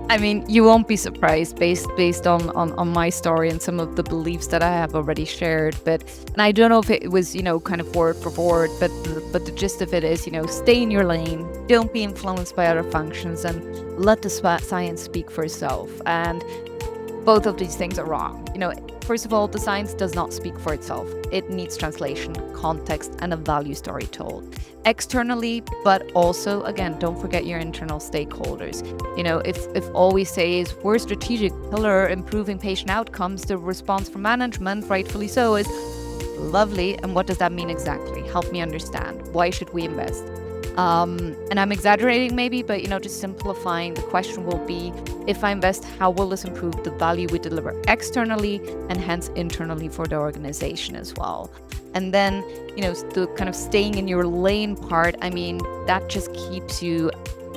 I mean, you won't be surprised based on my story and some of the beliefs that I have already shared. But and I don't know if it was, kind of word for word, but the gist of it is, stay in your lane, don't be influenced by other functions, and let the science speak for itself. And both of these things are wrong. First of all, the science does not speak for itself. It needs translation, context, and a value story told externally, but also, again, don't forget your internal stakeholders. If all we say is we're a strategic pillar improving patient outcomes, the response from management, rightfully so, is lovely. And what does that mean exactly? Help me understand. Why should we invest? And I'm exaggerating maybe, but just simplifying, the question will be, if I invest, how will this improve the value we deliver externally and hence internally for the organization as well? And then, the kind of staying in your lane part, I mean, that just keeps you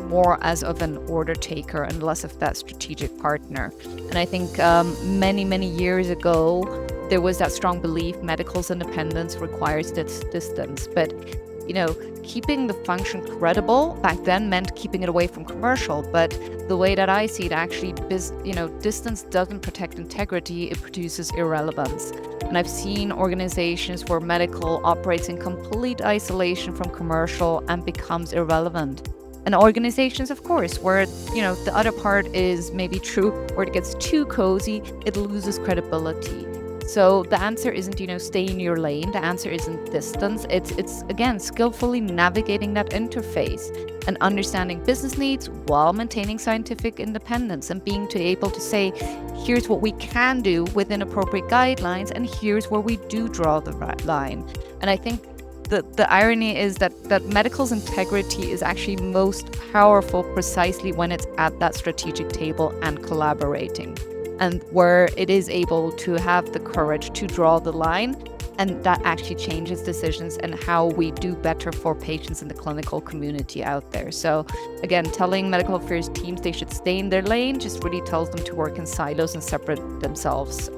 more as of an order taker and less of that strategic partner. And I think many, many years ago, there was that strong belief medical's independence requires this distance. But keeping the function credible back then meant keeping it away from commercial. But the way that I see it, actually, distance doesn't protect integrity, it produces irrelevance. And I've seen organizations where medical operates in complete isolation from commercial and becomes irrelevant. And organizations, of course, where, the other part is maybe true, where it gets too cozy, it loses credibility. So the answer isn't, stay in your lane. The answer isn't distance. It's again, skillfully navigating that interface and understanding business needs while maintaining scientific independence and being able to say, here's what we can do within appropriate guidelines, and here's where we do draw the right line. And I think the irony is that medical's integrity is actually most powerful precisely when it's at that strategic table and collaborating, and where it is able to have the courage to draw the line, and that actually changes decisions and how we do better for patients in the clinical community out there. So again, telling medical affairs teams they should stay in their lane just really tells them to work in silos and separate themselves